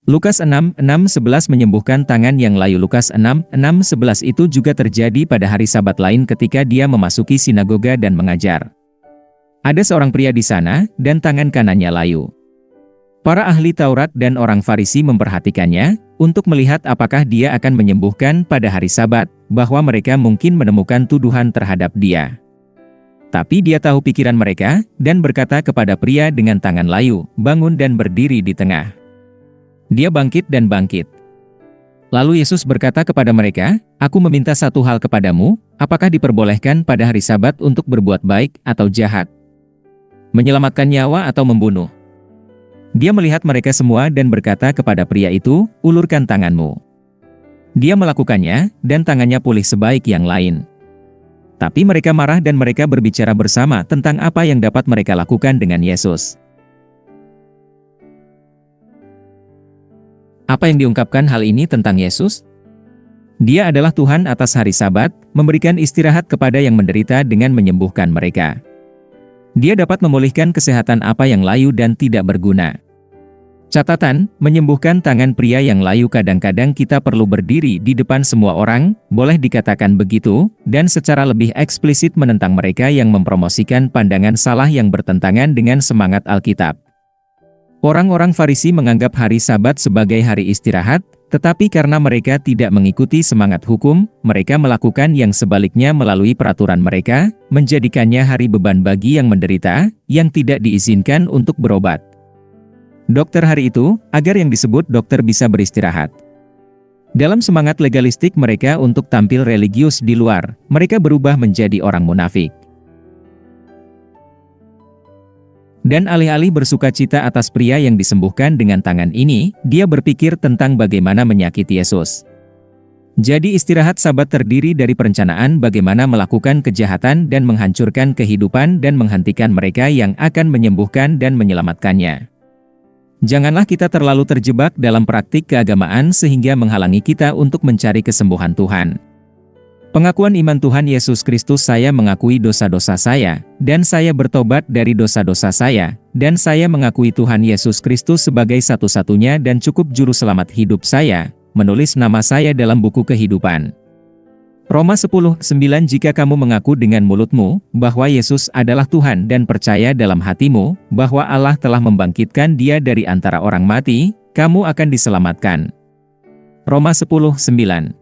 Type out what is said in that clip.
Lukas 6:6-11 menyembuhkan tangan yang layu. Lukas 6:6-11 itu juga terjadi pada hari Sabat lain ketika dia memasuki sinagoga dan mengajar. Ada seorang pria di sana, dan tangan kanannya layu. Para ahli Taurat dan orang Farisi memperhatikannya, untuk melihat apakah dia akan menyembuhkan pada hari Sabat, bahwa mereka mungkin menemukan tuduhan terhadap dia. Tapi dia tahu pikiran mereka, dan berkata kepada pria dengan tangan layu, "Bangun dan berdiri di tengah." Dia bangkit dan bangkit. Lalu Yesus berkata kepada mereka, "Aku meminta satu hal kepadamu, apakah diperbolehkan pada hari Sabat untuk berbuat baik atau jahat? Menyelamatkan nyawa atau membunuh?" Dia melihat mereka semua dan berkata kepada pria itu, "Ulurkan tanganmu." Dia melakukannya, dan tangannya pulih sebaik yang lain. Tapi mereka marah dan mereka berbicara bersama tentang apa yang dapat mereka lakukan dengan Yesus. Apa yang diungkapkan hal ini tentang Yesus? Dia adalah Tuhan atas hari Sabat, memberikan istirahat kepada yang menderita dengan menyembuhkan mereka. Dia dapat memulihkan kesehatan apa yang layu dan tidak berguna. Catatan, menyembuhkan tangan pria yang layu kadang-kadang kita perlu berdiri di depan semua orang, boleh dikatakan begitu, dan secara lebih eksplisit menentang mereka yang mempromosikan pandangan salah yang bertentangan dengan semangat Alkitab. Orang-orang Farisi menganggap hari Sabat sebagai hari istirahat, tetapi karena mereka tidak mengikuti semangat hukum, mereka melakukan yang sebaliknya melalui peraturan mereka, menjadikannya hari beban bagi yang menderita, yang tidak diizinkan untuk berobat. Dokter hari itu, agar yang disebut dokter bisa beristirahat. Dalam semangat legalistik mereka untuk tampil religius di luar, mereka berubah menjadi orang munafik. Dan alih-alih bersukacita atas pria yang disembuhkan dengan tangan ini, dia berpikir tentang bagaimana menyakiti Yesus. Jadi istirahat Sabat terdiri dari perencanaan bagaimana melakukan kejahatan dan menghancurkan kehidupan dan menghentikan mereka yang akan menyembuhkan dan menyelamatkannya. Janganlah kita terlalu terjebak dalam praktik keagamaan sehingga menghalangi kita untuk mencari kesembuhan Tuhan. Pengakuan iman Tuhan Yesus Kristus, saya mengakui dosa-dosa saya, dan saya bertobat dari dosa-dosa saya, dan saya mengakui Tuhan Yesus Kristus sebagai satu-satunya dan cukup juru selamat hidup saya, menulis nama saya dalam buku kehidupan. Roma 10:9 Jika kamu mengaku dengan mulutmu, bahwa Yesus adalah Tuhan dan percaya dalam hatimu, bahwa Allah telah membangkitkan Dia dari antara orang mati, kamu akan diselamatkan. Roma 10:9